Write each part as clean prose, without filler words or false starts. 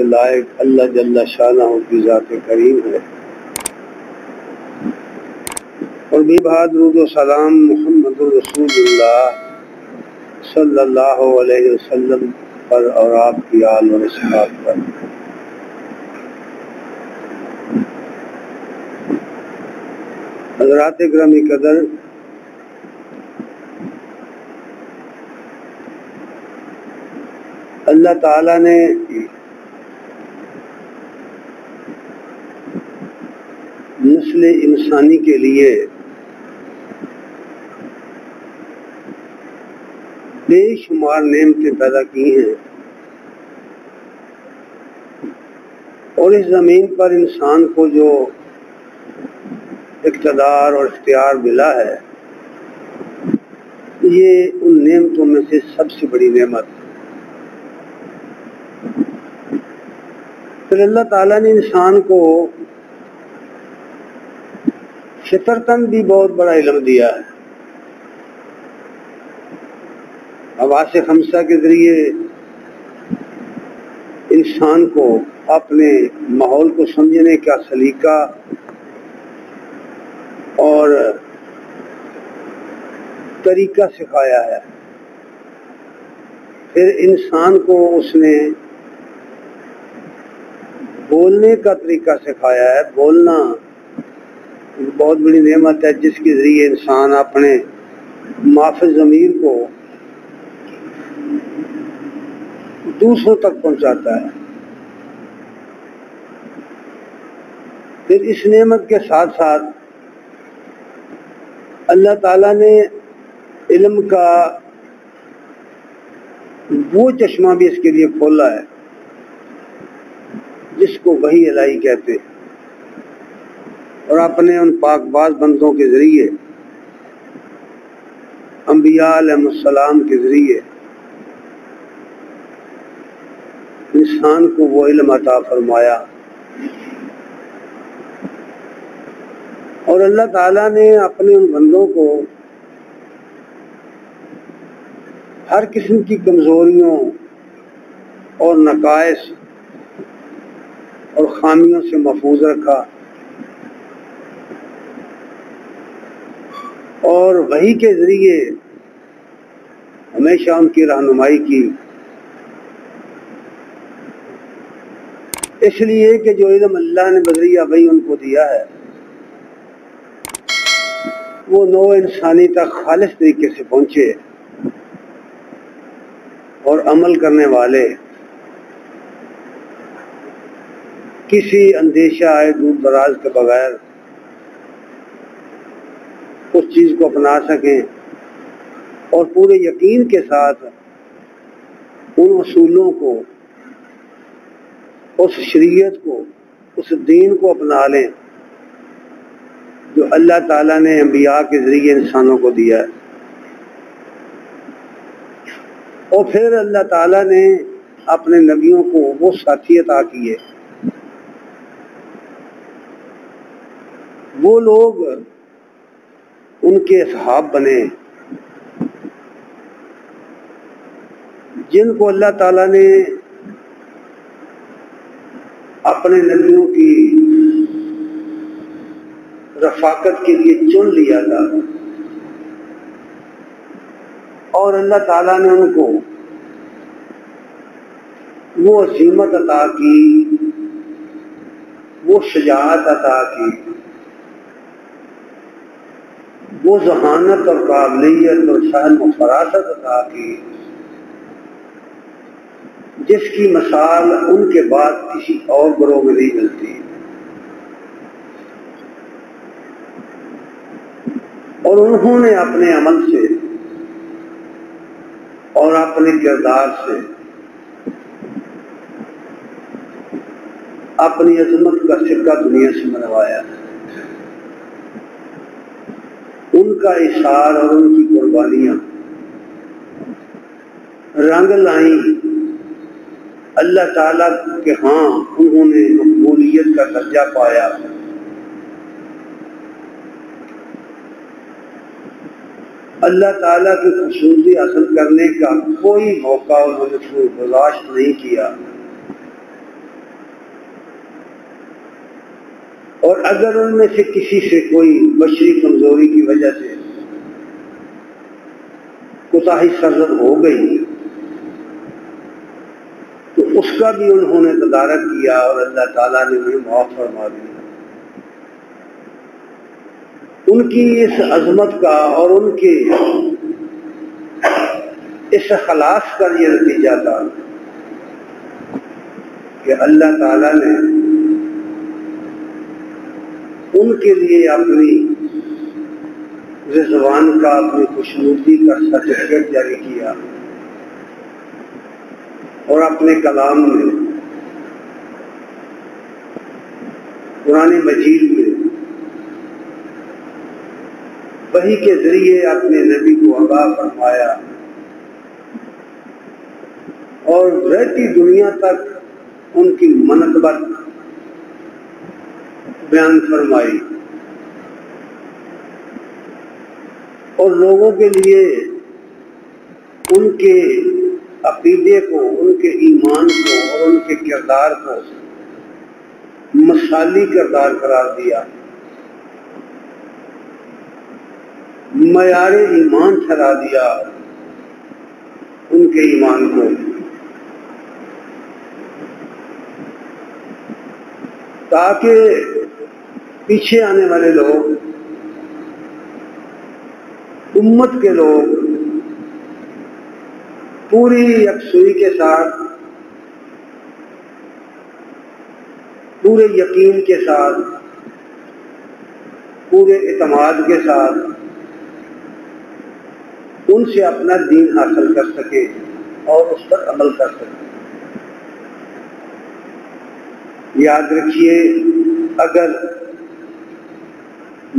لائق اللہ جل شانہ کی ذات کریم ہے، اور بھی بعد درود و سلام محمد رسول اللہ صلی اللہ علیہ وسلم پر اور آپ کی آل و اصحاب پر۔ حضرات گرامی قدر، اللہ تعالیٰ نے نسل انسانی کے لیے بے شمار نعمتیں پیدا کی ہیں، اور اس زمین پر انسان کو جو اقتدار اور اختیار ملا ہے، یہ ان نعمتوں میں سے سب سے بڑی نعمت ہے۔ پھر اللہ تعالیٰ نے انسان کو فطرتاً بھی بہت بڑا علم دیا ہے۔ حواس خمسہ کے ذریعے انسان کو اپنے ماحول کو سمجھنے کا سلیقہ اور طریقہ سکھایا ہے۔ پھر انسان کو اس نے بولنے کا طریقہ سکھایا ہے۔ بولنا ایک بہت بڑی نعمت ہے، جس کے ذریعے انسان اپنے مافِ ضمیر کو دوسروں تک پہنچاتا ہے۔ پھر اس نعمت کے ساتھ ساتھ اللہ تعالیٰ نے علم کا وہ چشمہ بھی اس کے لیے کھولا ہے جس کو وحی الہی کہتے ہیں، اور اپنے ان پاک باز بندوں کے ذریعے، انبیاء علیہ السلام کے ذریعے انسان کو وہ علم عطا فرمایا۔ اور اللہ تعالیٰ نے اپنے ان بندوں کو ہر قسم کی کمزوریوں اور نقائص اور خامیوں سے محفوظ رکھا، اور وحی کے ذریعے ہمیشہ ان کی رہنمائی کی، اس لیے کہ جو علم اللہ نے بذریعہ وحی ان کو دیا ہے، وہ نوع انسانی تک خالص طریقے سے پہنچے، اور عمل کرنے والے کسی اندیشہ آئے دور دراز کے بغیر اس چیز کو اپنا سکیں، اور پورے یقین کے ساتھ ان اصولوں کو، اس شریعت کو، اس دین کو اپنا لیں جو اللہ تعالیٰ نے انبیاء کے ذریعے انسانوں کو دیا ہے۔ اور پھر اللہ تعالیٰ نے اپنے نبیوں کو وہ ساتھی عطا کیے، وہ لوگ ان کے اصحاب بنے جن کو اللہ تعالیٰ نے اپنے نبیوں کی رفاقت کے لیے چن لیا تھا، اور اللہ تعالیٰ نے ان کو وہ عظمت عطا کی، وہ شجاعت عطا کی، وہ ذہانت اور قابلیت اور فہم و فراست عطا کی، جس کی مثال ان کے بعد کسی اور گروہ میں نہیں ملتی۔ اور انہوں نے اپنے عمل سے اور اپنے کردار سے اپنی عظمت کا سکہ دنیا سے منوایا۔ ان کا اشار اور ان کی قربانیاں رنگ لائیں اللہ تعالیٰ کے ہاں، انہوں نے مقبولیت کا درجہ پایا۔ اللہ تعالیٰ کی خصوصی حاصل کرنے کا کوئی موقع انہوں نے برداشت نہیں کیا، اور اگر ان میں سے کسی سے کوئی بشری کمزوری کی وجہ سے کوتاہی سرزد ہو گئی تو اس کا بھی انہوں نے تدارک کیا اور اللہ تعالیٰ نے انہیں معاف فرما دیا۔ ان کی اس عظمت کا اور ان کے اس خلاص کا یہ نتیجہ تھا کہ اللہ تعالیٰ نے ان کے لیے اپنی رضوان کا، اپنی خوشنودی کا سرٹیفکیٹ جاری کیا اور اپنے کلام میں، قرآن مجید میں وحی کے ذریعے اپنے نبی کو آگاہ فرمایا اور رہتی دنیا تک ان کی منقبت بیان فرمائی اور لوگوں کے لیے ان کے عقیدے کو، ان کے ایمان کو اور ان کے کردار کو مثالی کردار قرار دیا، معیار ایمان ٹھہرا دیا ان کے ایمان کو۔ تاکہ پیچھے آنے والے لوگ، امت کے لوگ پوری یکسوئی کے ساتھ، پورے یقین کے ساتھ، پورے اعتماد کے ساتھ ان سے اپنا دین حاصل کر سکے اور اس پر عمل کر سکے۔ یاد رکھیے، اگر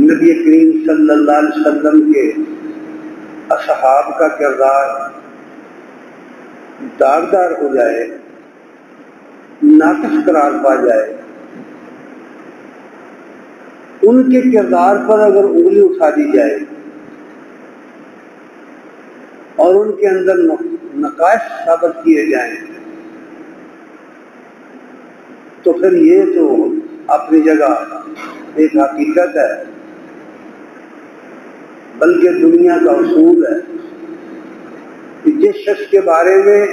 نبی کریم صلی اللہ علیہ وسلم کے اصحاب کا کردار داغدار ہو جائے، ناقص قرار پا جائے، ان کے کردار پر اگر انگلی اٹھا دی جائے اور ان کے اندر نقائص ثابت کیے جائیں تو پھر یہ تو اپنی جگہ ایک حقیقت ہے، بلکہ دنیا کا اصول ہے کہ جس شخص کے بارے میں،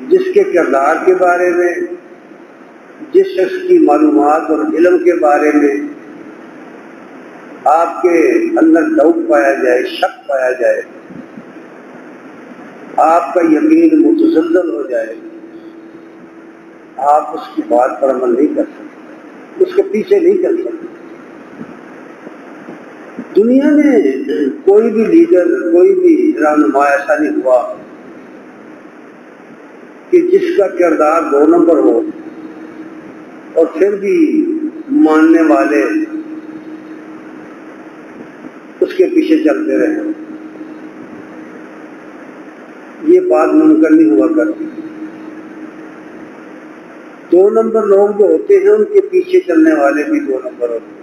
جس کے کردار کے بارے میں، جس شخص کی معلومات اور علم کے بارے میں آپ کے اندر ڈاؤٹ پایا جائے، شک پایا جائے، آپ کا یقین متزلزل ہو جائے، آپ اس کی بات پر عمل نہیں کر سکتے، اس کے پیچھے نہیں چل سکتے۔ دنیا میں کوئی بھی لیڈر، کوئی بھی رہنما ایسا نہیں ہوا کہ جس کا کردار 2 نمبر ہو اور پھر بھی ماننے والے اس کے پیچھے چلتے رہے۔ یہ بات ممکن نہیں ہوا کرتی۔ 2 نمبر لوگ جو ہوتے ہیں ان کے پیچھے چلنے والے بھی 2 نمبر ہوتے ہیں۔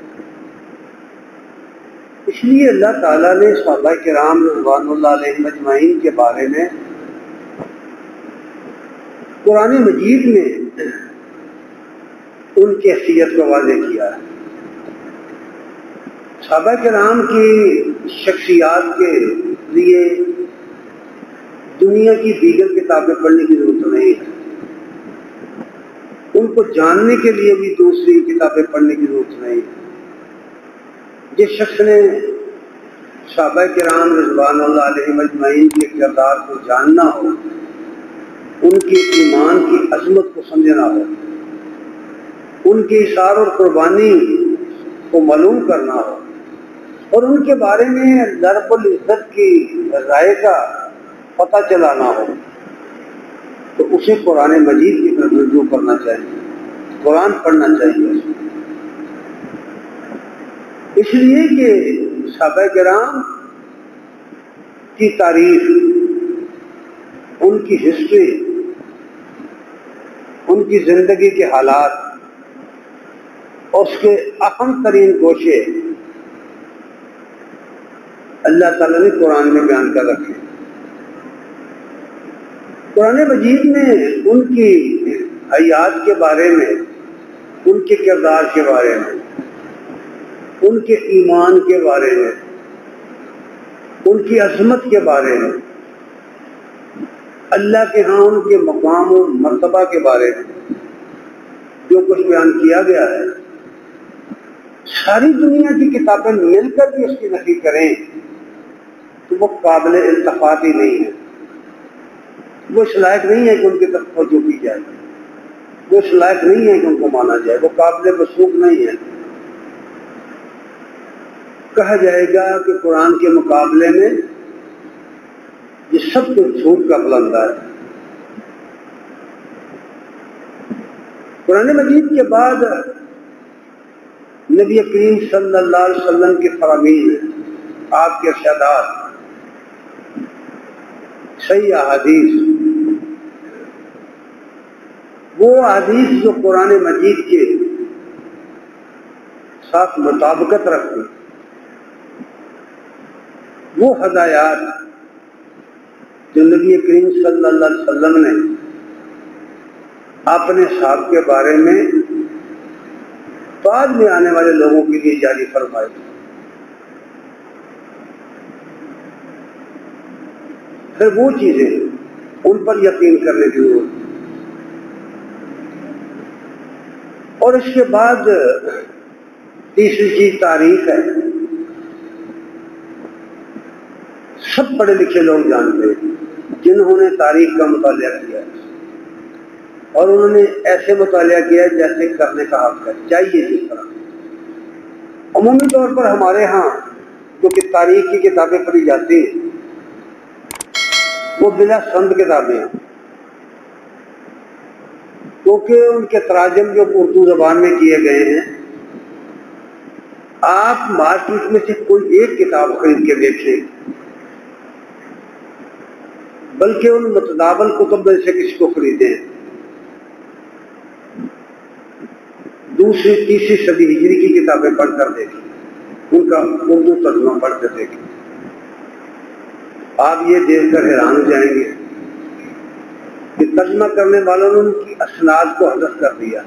اس لیے اللہ تعالیٰ نے صحابہ کرام رضوان اللہ علیہم اجمعین کے بارے میں قرآن مجید میں ان کی حیثیت کو واضح کیا ہے۔ صحابہ کرام کی شخصیات کے لیے دنیا کی دیگر کتابیں پڑھنے کی ضرورت نہیں ہے، ان کو جاننے کے لیے بھی دوسری کتابیں پڑھنے کی ضرورت نہیں ہے۔ جس شخص نے صحابہ کرام رضوان اللہ علیہم اجمعین کے کردار کو جاننا ہو، ان کے ایمان کی عظمت کو سمجھنا ہو، ان کی اثار اور قربانی کو معلوم کرنا ہو اور ان کے بارے میں اللہ رب العزت کی رائے کا پتہ چلانا ہو تو اسے قرآن مجید کی طرف رجوع کرنا چاہیے، قرآن پڑھنا چاہیے۔ اس لیے کہ صحابہ کرام کی تاریخ، ان کی ہسٹری، ان کی زندگی کے حالات اور اس کے اہم ترین گوشے اللہ تعالیٰ نے قرآن میں بیان کر رکھے۔ قرآن مجید میں ان کی حیات کے بارے میں ان کے کردار کے بارے میں، ان کے ایمان کے بارے میں، ان کی عظمت کے بارے میں، اللہ کے ہاں ان کے مقام و مرتبہ کے بارے میں جو کچھ بیان کیا گیا ہے، ساری دنیا کی کتابیں مل کر بھی اس کی نفی کریں تو وہ قابل التفات ہی نہیں ہے، وہ اس لائق نہیں ہے کہ ان کی طرف توجہ کی جائے، وہ اس لائق نہیں ہے کہ ان کو مانا جائے، وہ قابل وثوق نہیں ہے۔ کہا جائے گا کہ قرآن کے مقابلے میں یہ سب کچھ جھوٹ کا بلندہ ہے۔ قرآن مجید کے بعد نبی کریم صلی اللہ علیہ وسلم کے فرامین، آپ کے ارشادات، صحیح احادیث، وہ احادیث جو قرآن مجید کے ساتھ مطابقت رکھتی، وہ ہدایات جو نبی کریم صلی اللہ علیہ وسلم نے اپنے صحابہ کے بارے میں بعد میں آنے والے لوگوں کے لیے جاری فرمائی، پھر وہ چیزیں ان پر یقین کرنے کی ضرورت ہے۔ اور اس کے بعد تیسری چیز تاریخ ہے۔ سب پڑھے لکھے لوگ جانتے ہیں جنہوں نے تاریخ کا مطالعہ کیا ہے، اور انہوں نے ایسے مطالعہ کیا ہے جیسے کرنے کا حق ہے، چاہیے جس طرح۔ عمومی طور پر ہمارے ہاں جو کہ تاریخ کی کتابیں پڑھی جاتی ہیں وہ بلا سند کتابیں ہیں، کیونکہ ان کے تراجم جو اردو زبان میں کیے گئے ہیں، آپ مارکیٹ میں سے کوئی ایک کتاب خرید کے دیکھیں، بلکہ ان متداول کتب میں سے کسی کو خریدیں، دوسری تیسری صدی ہجری کی کتابیں پڑھ کر دیکھیں، ان کا اردو ترجمہ پڑھ کر دیکھیں، آپ یہ دیکھ کر حیران ہو جائیں گے کہ ترجمہ کرنے والوں نے ان کی اسناد کو حذف کر دیا،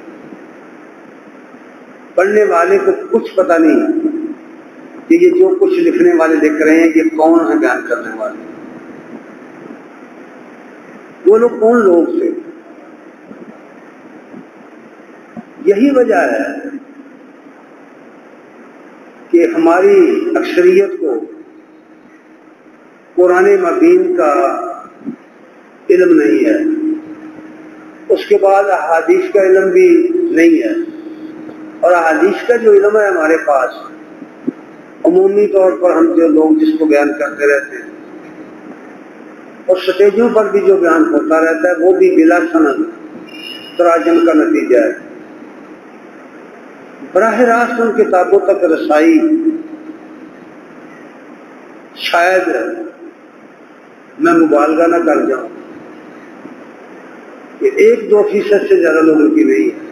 پڑھنے والے کو کچھ پتہ نہیں کہ یہ جو کچھ لکھنے والے لکھ رہے ہیں یہ کون ہے بیان کرنے والے، وہ لوگ کون لوگ تھے۔ یہی وجہ ہے کہ ہماری اکثریت کو قرآن مبین کا علم نہیں ہے، اس کے بعد احادیث کا علم بھی نہیں ہے، اور احادیث کا جو علم ہے ہمارے پاس عمومی طور پر ہم جو لوگ جس کو بیان کرتے رہتے ہیں اور سٹیجوں پر بھی جو بیان ہوتا رہتا ہے وہ بھی بلا سند تراجم کا نتیجہ ہے۔ براہ راست ان کتابوں تک رسائی شاید میں مبالغہ نہ کر جاؤں کہ 1-2% سے زیادہ لوگوں کی نہیں ہے،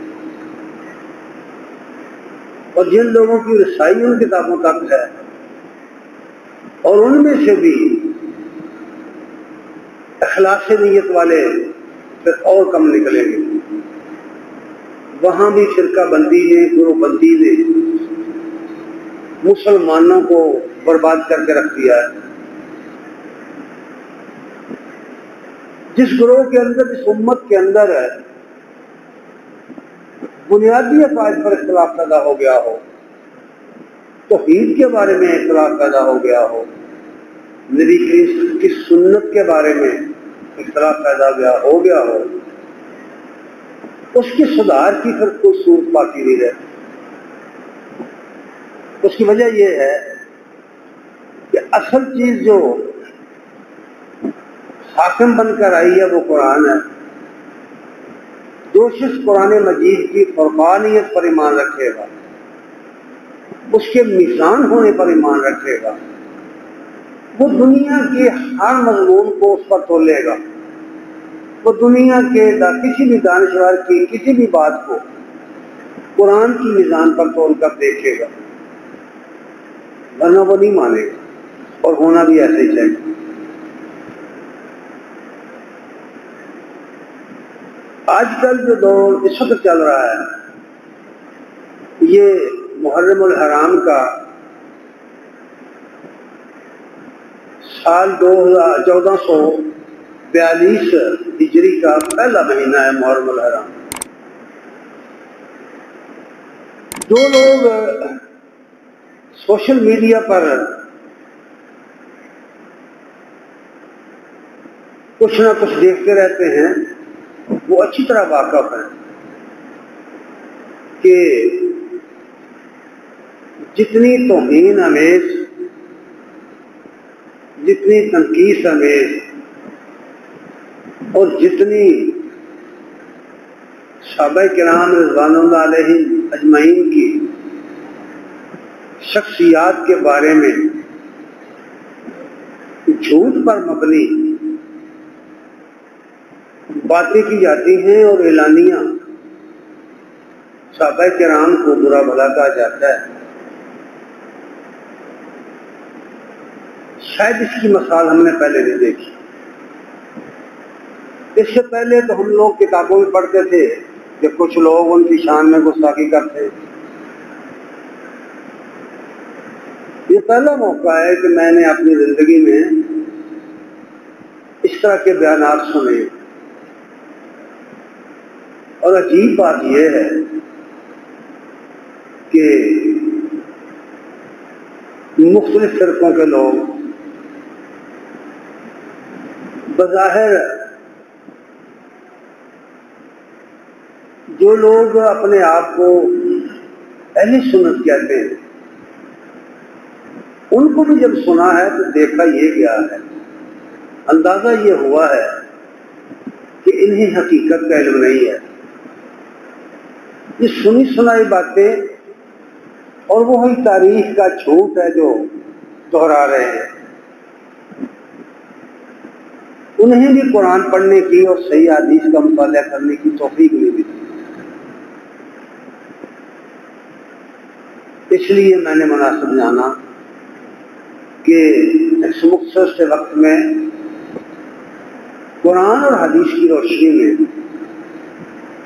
اور جن لوگوں کی رسائی ان کتابوں تک ہے اور ان میں سے بھی اخلاص نیت والے پھر اور کم نکلیں گے، وہاں بھی فرقہ بندی نے، گروہ بندی نے مسلمانوں کو برباد کر کے رکھ دیا ہے۔ جس گروہ کے اندر، جس امت کے اندر ہے بنیادی عقائد پر اختلاف پیدا ہو گیا ہو، توحید کے بارے میں اختلاف پیدا ہو گیا ہو، نبی کی سنت کے بارے میں اختلاف پیدا ہو گیا ہو، اس کی سدھار کی پھر کوئی صورت باقی نہیں رہتی۔ اس کی وجہ یہ ہے کہ اصل چیز جو حاکم بن کر آئی ہے وہ قرآن ہے۔ جو شخص قرآن مجید کی فرقانیت پر ایمان رکھے گا، اس کے میزان ہونے پر ایمان رکھے گا، وہ دنیا کے ہر مضمون کو اس پر تولے گا، وہ دنیا کے کسی بھی دانشور کی کسی بھی بات کو قرآن کی میزان پر تول کر دیکھے گا، ورنہ وہ نہیں مانے گا، اور ہونا بھی ایسے ہی چاہیے۔ آج کل جو دور اس وقت چل رہا ہے یہ محرم الحرام کا سال 1442 ہجری کا پہلا مہینہ ہے محرم الحرام۔ جو لوگ سوشل میڈیا پر کچھ نہ کچھ دیکھتے رہتے ہیں وہ اچھی طرح واقف ہیں کہ جتنی توہین آمیز، جتنی تنقید آمیز اور جتنی صحابہ کرام رضوان اللہ علیہ اجمعین کی شخصیات کے بارے میں جھوٹ پر مبنی باتیں کی جاتی ہیں اور اعلانیہ صحابہ کرام کو برا بھلا کہا جاتا ہے، شاید اس کی مثال ہم نے پہلے نہیں دیکھی۔ اس سے پہلے تو ہم لوگ کتابوں میں پڑھتے تھے کہ کچھ لوگ ان کی شان میں گستاخی کرتے ہیں۔ یہ پہلا موقع ہے کہ میں نے اپنی زندگی میں اس طرح کے بیانات سنے، اور عجیب بات یہ ہے کہ مختلف فرقوں کے لوگ بظاہر جو لوگ اپنے آپ کو اہل سنت کہتے ہیں، ان کو بھی جب سنا ہے تو دیکھا یہ گیا ہے، اندازہ یہ ہوا ہے کہ انہیں حقیقت کا علم نہیں ہے۔ یہ سنی سنائی باتیں اور وہی تاریخ کا جھوٹ ہے جو دہرا رہے ہیں۔ انہیں بھی قرآن پڑھنے کی اور صحیح حدیث کا مطالعہ کرنے کی توفیق نہیں ملی۔ اس لیے میں نے مناسب جانا کہ اس مختصر سے وقت میں قرآن اور حدیث کی روشنی میں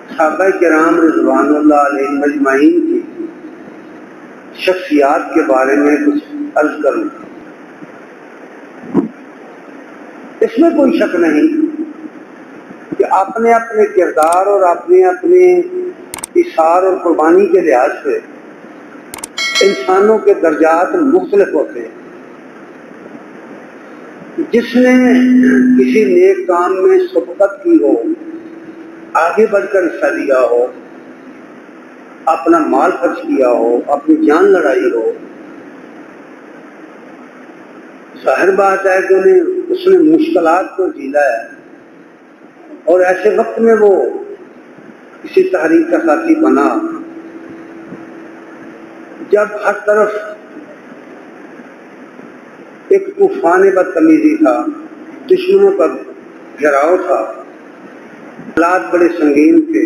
صحابہ کرام رضوان اللہ علیہ اجمعین کی شخصیات کے بارے میں کچھ عرض کروں۔ اس میں کوئی شک نہیں کہ اپنے اپنے کردار اور اپنے اپنے اثار اور قربانی کے لحاظ سے انسانوں کے درجات مختلف ہوتے ہیں۔ جس نے کسی نیک کام میں سبقت کی ہو، آگے بڑھ کر حصہ لیا ہو، اپنا مال خرچ کیا ہو، اپنی جان لڑائی ہو، ظاہر بات ہے کہ اس نے مشکلات کو جھیلا ہے، اور ایسے وقت میں وہ کسی تحریک کا ساتھی بنا جب ہر طرف ایک طوفان بدتمیزی تھا، دشمنوں کا گھیراؤ تھا، حالات بڑے سنگین تھے،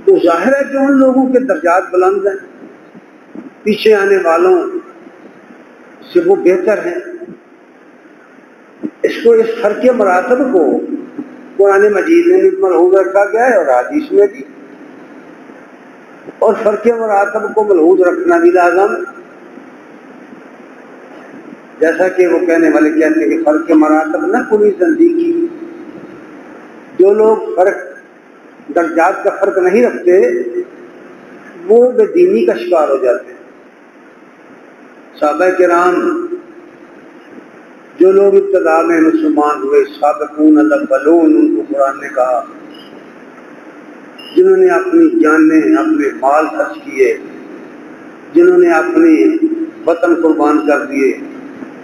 تو ظاہر ہے کہ ان لوگوں کے درجات بلند ہیں، پیچھے آنے والوں سے وہ بہتر ہیں۔ اس فرق مراتب کو قرآن مجید میں بھی ملحوظ رکھا گیا ہے اور حدیث میں بھی، اور فرق مراتب کو ملحوظ رکھنا بھی لازم، جیسا کہ وہ کہنے والے کہتے ہیں کہ فرق مراتب نہ کوئی زندگی۔ جو لوگ درجات کا فرق نہیں رکھتے وہ بے دینی کا شکار ہو جاتے ہیں۔ صحابہ کرام جو لوگ ابتدا میں مسلمان ہوئے، سابقون الاولون، ان کو قرآن نے کہا، جنہوں نے اپنی جانیں، اپنے مال خرچ کیے، جنہوں نے اپنے وطن قربان کر دیے،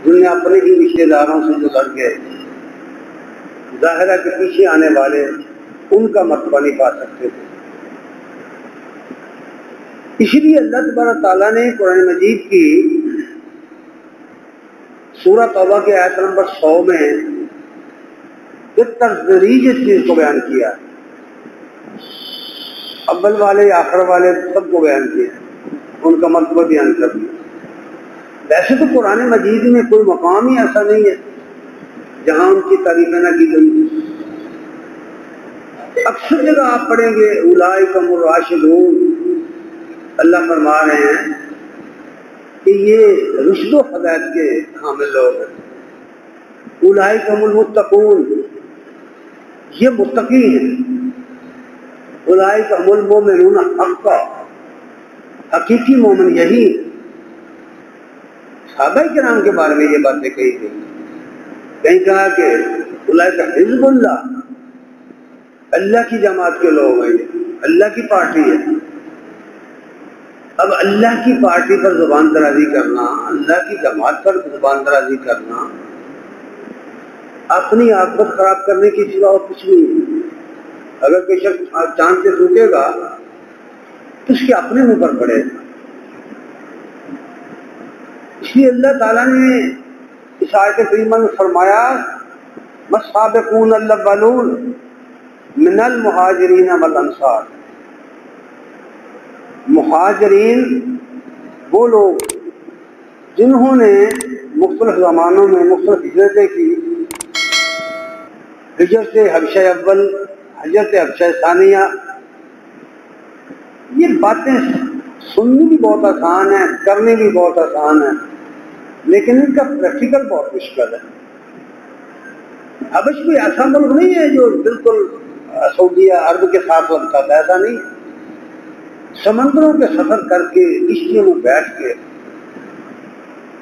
جنہوں نے اپنے ہی رشتے داروں سے جو لڑ گئے، ظاہر ہے کہ پیچھے آنے والے ان کا مرتبہ نہیں پا سکتے تھے۔ اسی لیے اللہ تبارک تعالیٰ نے قرآن مجید کی سورہ توبہ کے آیت نمبر 100 میں بالتدریج اس چیز کو بیان کیا، اول والے آخر والے سب کو بیان کیا، ان کا مرتبہ بیان کر دیا۔ ویسے تو قرآن مجید میں کوئی مقام ہی ایسا نہیں ہے جہاں ان کی تعریفیں نہ کی گئی۔ اکثر جگہ آپ پڑھیں گے اولئک هم الراشدون، اللہ فرما رہے ہیں کہ یہ رشد و ہدایت کے حامل لوگ ہیں۔ اولئک هم المتقون، یہ متقی ہیں۔ اولئک هم المؤمنون حقا، حقیقی مومن یہی ہیں۔ صحابہ کرام کے بارے میں یہ باتیں کہی گئی، کہیں کہا کہ اولئک حزب اللہ، اللہ کی جماعت کے لوگ ہیں، یہ اللہ کی پارٹی ہے۔ اب اللہ کی پارٹی پر زبان درازی کرنا، اللہ کی جماعت پر زبان درازی کرنا اپنی عاقبت خراب کرنے کی سوا اور کچھ نہیں ہے۔ اگر کوئی شخص چاند سے تھوکے گا تو اس کے اپنے منہ پر پڑے گا۔ اس لیے اللہ تعالیٰ نے اس آیت کریمہ میں فرمایا والسابقون الاولون من المہاجرین والانصار، مہاجرین وہ لوگ جنہوں نے مختلف زمانوں میں مختلف ہجرتیں کی، ہجرت حبشہ اول، ہجرت حبشہ ثانیہ۔ یہ باتیں سننی بھی بہت آسان ہے، کرنی بھی بہت آسان ہے، لیکن ان کا پریکٹیکل بہت مشکل ہے۔ حبش کوئی ایسا ملک نہیں ہے جو بالکل سعودیہ عرب کے ساتھ لگتا تھا، ایسا نہیں۔ سمندروں کے سفر کر کے کشتیوں میں بیٹھ کے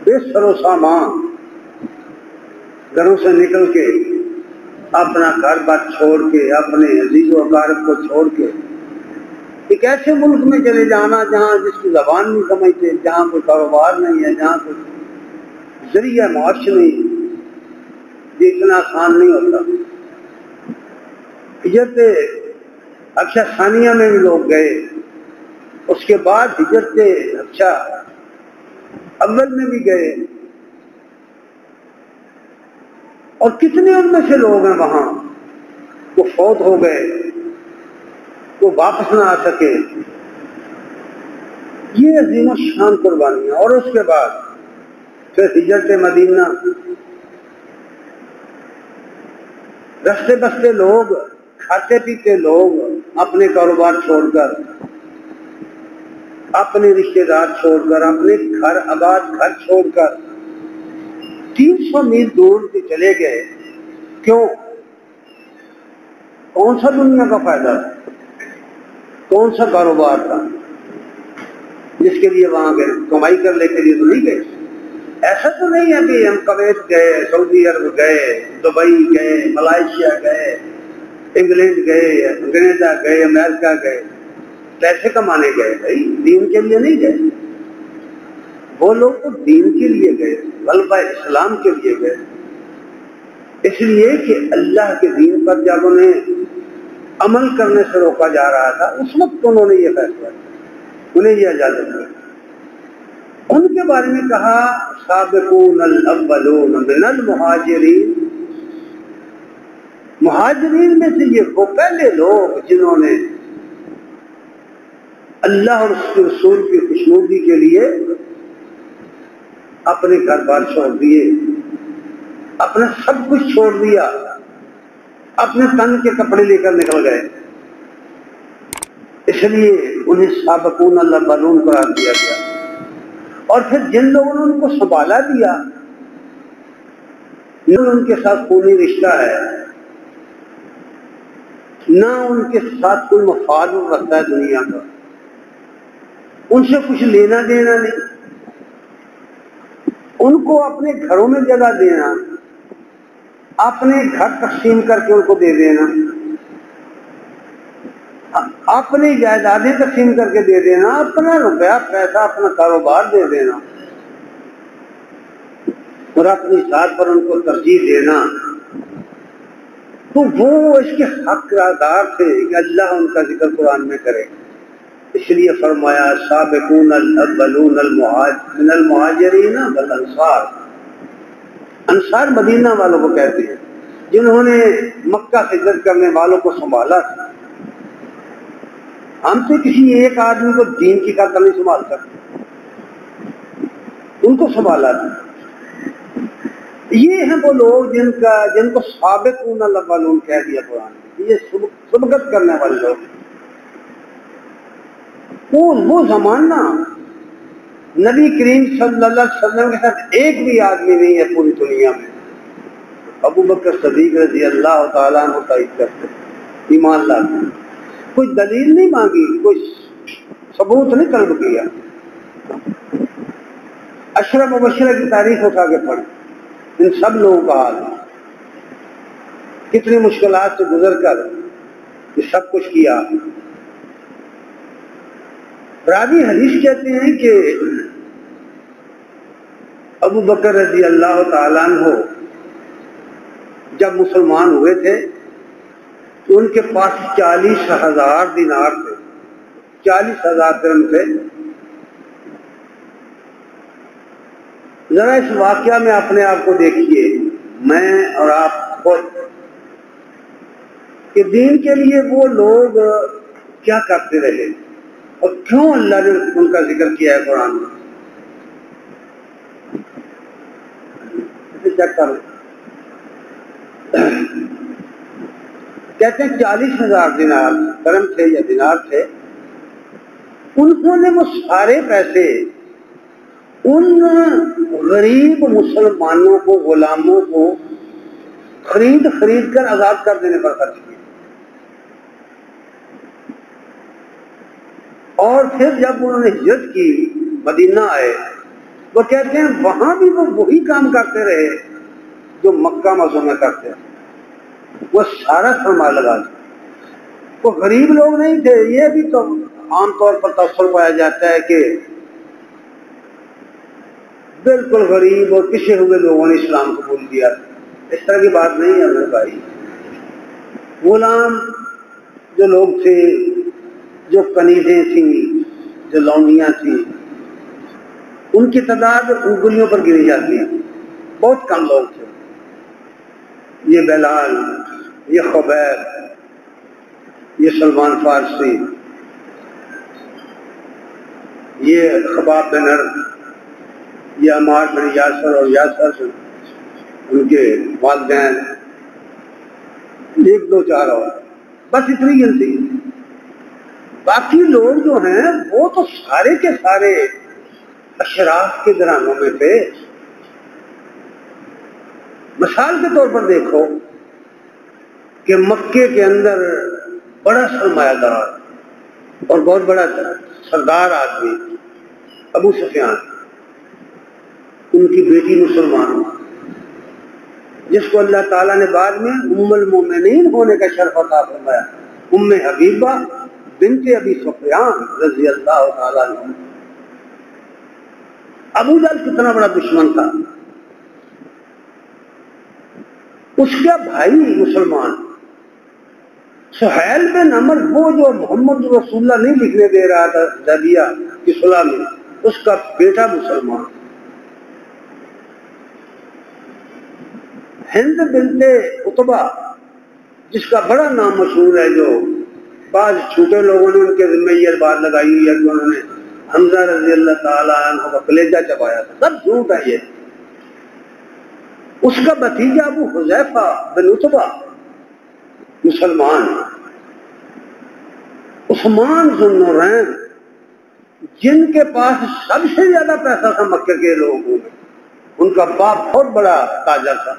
بے سر و سامان گھروں سے نکل کے اپنا گھر بار چھوڑ کے اپنے عزیز و اقارب کو چھوڑ کے ایک ایسے ملک میں چلے جانا جہاں جس کی زبان نہیں سمجھتے، جہاں کوئی کاروبار نہیں ہے، جہاں کوئی ذریعہ معاش نہیں، یہ اتنا آسان نہیں ہوتا۔ ہجرت حبشہ ثانیہ میں بھی لوگ گئے، اس کے بعد ہجرت حبشہ اول میں بھی گئے، اور کتنے ان میں سے لوگ ہیں وہاں وہ فوت ہو گئے، وہ واپس نہ آ سکے۔ یہ عظیم الشان قربانیاں۔ اور اس کے بعد پھر ہجرت مدینہ، رستے بستے لوگ، کھاتے پیتے لوگ اپنے کاروبار چھوڑ کر، اپنے رشتے دار چھوڑ کر، اپنے گھر آباد گھر چھوڑ کر 300 میل دور سے چلے گئے۔ کیوں؟ کون سا دنیا کا فائدہ تھا؟ کون سا کاروبار تھا جس کے لیے وہاں گئے؟ کمائی کرنے کے لیے تو نہیں گئے۔ ایسا تو نہیں ہے کہ ہم کویت گئے، سعودی عرب گئے، دبئی گئے، ملائیشیا گئے، انگلینڈ گئے، کینیڈا گئے، امریکہ گئے، پیسے کمانے گئے، بھائی دین کے لیے نہیں گئے۔ وہ لوگ تو دین کے لیے گئے، غلبہ اسلام کے لیے گئے۔ اس لیے کہ اللہ کے دین پر جب انہیں عمل کرنے سے روکا جا رہا تھا، اس وقت انہوں نے یہ فیصلہ کیا، انہیں یہ اجازت دی۔ ان کے بارے میں کہا سابقون الاولون من المہاجرین، مہاجرین میں سے یہ وہ پہلے لوگ جنہوں نے اللہ اور اس کے رسول کی خوشنودی کے لیے اپنے گھر بار چھوڑ دیے، اپنا سب کچھ چھوڑ دیا، اپنے تن کے کپڑے لے کر نکل گئے۔ اس لیے انہیں سابقون الاولون قرار دیا گیا۔ اور پھر جن لوگوں نے ان کو سنبھالا دیا، نہ ان کے ساتھ خونی رشتہ ہے، نہ ان کے ساتھ کوئی مفاد رکھتا ہے دنیا کا، ان سے کچھ لینا دینا نہیں، ان کو اپنے گھروں میں جگہ دینا، اپنے گھر تقسیم کر کے ان کو دے دینا، اپنی جائیدادیں تقسیم کر کے دے دینا، اپنا روپیہ پیسہ اپنا کاروبار دے دینا، اور اپنی ذات پر ان کو ترجیح دینا، تو وہ اس کے حقدار تھے کہ اللہ ان کا ذکر قرآن میں کرے۔ اس لیے فرمایا سابقون الاولون من المہاجرین والانصار، انصار مدینہ والوں کو کہتے ہیں جنہوں نے مکہ سے ہجرت کرنے والوں کو سنبھالا تھا۔ ہم سے کسی ایک آدمی کو دین کی خاطر نہیں سنبھال سکتے، ان کو سنبھالا تھا۔ یہ ہیں وہ لوگ جن کو سابقون الاولون کہہ دیا قرآن نے، یہ سبقت کرنے والے لوگ۔ وہ زمانہ نبی کریم صلی اللہ علیہ وسلم کے ساتھ ایک بھی آدمی نہیں ہے پوری دنیا میں ابو بکر صدیق رضی اللہ تعالیٰ عنہ تائید کرتے، ایمان لاتے، کوئی دلیل نہیں مانگی، کوئی ثبوت نہیں طلب کیا، عشرہ مبشرہ کی تاریخ اٹھا کے پڑھ، ان سب لوگوں کا حال کتنی مشکلات سے گزر کر یہ سب کچھ کیا۔ راوی حدیث کہتے ہیں کہ ابو بکر رضی اللہ تعالیٰ عنہ جب مسلمان ہوئے تھے تو ان کے پاس 40,000 دینار تھے، 40,000 درہم تھے۔ ذرا اس واقعہ میں اپنے آپ کو دیکھیے، میں اور آپ خود، کہ دین کے لیے وہ لوگ کیا کرتے رہے اور کیوں اللہ نے ان کا ذکر کیا ہے قرآن میں۔ چیک کرو، کہتے ہیں 40,000 دینار درہم تھے یا دینار تھے، انہوں نے وہ سارے پیسے ان غریب مسلمانوں کو، غلاموں کو خرید کر آزاد کر دینے پر خرچ کیے، اور پھر جب انہوں نے ہجرت کی مدینہ آئے، وہ کہتے ہیں وہاں بھی وہ وہی کام کرتے رہے جو مکہ مدینہ میں کرتے ہیں، وہ سارا سرمایہ لگا دیا۔ وہ غریب لوگ نہیں تھے، یہ بھی تو عام طور پر تصور پایا جاتا ہے کہ بالکل غریب اور پچھے ہوئے لوگوں نے اسلام قبول کیا، اس طرح کی بات نہیں ہے میرے بھائی۔ غلام جو لوگ تھے، جو کنیزیں تھیں، جو لونڈیاں تھیں، ان کی تعداد انگلیوں پر گنی جاتی ہے، بہت کم لوگ تھے۔ یہ بلال، یہ خبیب، یہ سلمان فارسی، یہ خباب بن عرب، یہ عمار بن یاسر اور یاسر ان کے والدین، ایک دو چار اور، بس اتنی گنتی۔ باقی لوگ جو ہیں وہ تو سارے کے سارے اشراف کے گھرانوں میں تھے۔ مثال کے طور پر دیکھو کہ مکے کے اندر بڑا سرمایہ دار اور بہت بڑا سردار آدمی ابو سفیان، ان کی بیٹی مسلمان، جس کو اللہ تعالیٰ نے بعد میں ام المومنین ہونے کا شرف عطا فرمایا، ام حبیبہ بنت ابی سفیان رضی اللہ تعالیٰ عنہ۔ ابو جہل کتنا بڑا دشمن تھا، اس کا بھائی مسلمان سہیل بن عمر، وہ جو محمد رسول اللہ نہیں لکھنے دے رہا تھا حدیبیہ کی صلح میں، اس کا بیٹا مسلمان۔ ہند بنت عتبہ، جس کا بڑا نام مشہور ہے، جو بعض چھوٹے لوگوں نے ان کے ذمہ یہ بات لگائی ہوئی ہے کہ انہوں نے حمزہ رضی اللہ تعالیٰ عنہ کا کلیجہ چبایا تھا، سب جھوٹ ہے یہ۔ اس کا بھتیجا ابو حذیفہ بن عتبہ مسلمان۔ عثمان ذو النورین، جن کے پاس سب سے زیادہ پیسہ تھا مکے کے لوگوں میں، ان کا باپ بہت بڑا تاجر تھا۔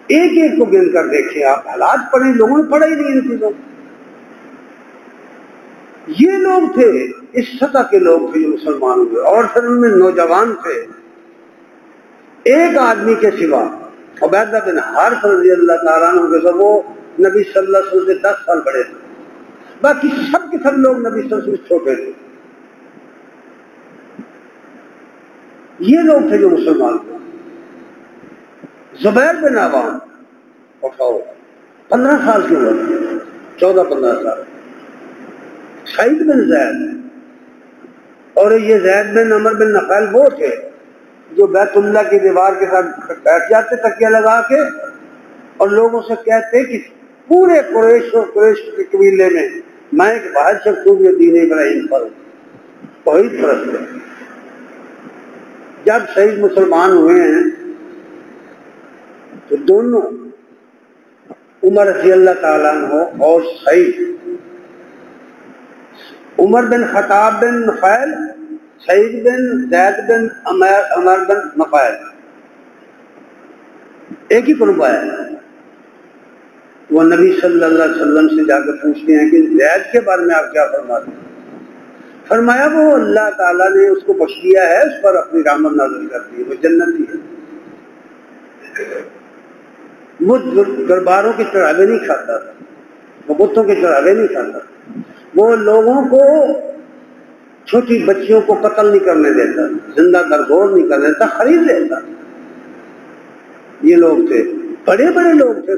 ایک ایک کو گن کر دیکھیں آپ، حالات پڑھیں، لوگوں نے پڑھا ہی نہیں ان چیزوں۔ یہ لوگ تھے، اس سطح کے لوگ تھے جو مسلمان ہوئے، اور پھر ان میں نوجوان تھے۔ ایک آدمی کے سوا، عبیدہ بن حارث رضی اللہ تعالیٰ عنہ کے سب، وہ نبی صلی اللہ علیہ وسلم سے 10 سال بڑے تھے، باقی سب کے سب لوگ نبی صلی اللہ علیہ وسلم سے چھوٹے تھے۔ یہ لوگ تھے جو مسلمان تھے۔ زبیر بن عوام، اٹھاؤ، 15 سال کی عمر، 14-15 سال۔ سعید بن زید، اور یہ زید بن عمر بن نفیل وہ تھے جو بیت اللہ کی دیوار کے ساتھ بیٹھ جاتے تکیہ لگا کے، اور لوگوں سے کہتے کہ پورے قریش کے قبیلے میں ایک واحد شخص ہوں جو دین ابراہیم پر توحید پرست ہے۔ جب شہید مسلمان ہوئے ہیں دونوں عمر رضی اللہ تعالیٰ عنہ اور سعید، عمر بن خطاب بن نفیل، سعید بن زید بن عمر بن نفیل، ایک ہی گروپ آیا ہے۔ وہ نبی صلی اللہ علیہ وسلم سے جا کے پوچھتے ہیں کہ زید کے بارے میں آپ کیا فرماتے ہیں؟ فرمایا وہ اللہ تعالیٰ نے اس کو بخش دیا ہے، اس پر اپنی رحمت نازل کر دی ہے، وہ جنتی ہے، وہ درباروں کے چڑھاوے نہیں کھاتا، وہ بتوں کے چڑھاوے نہیں کھاتا، وہ لوگوں کو، چھوٹی بچیوں کو قتل نہیں کرنے دیتا، زندہ درگور نہیں کرنے دیتا، خرید لیتا۔ یہ لوگ تھے، بڑے بڑے لوگ تھے۔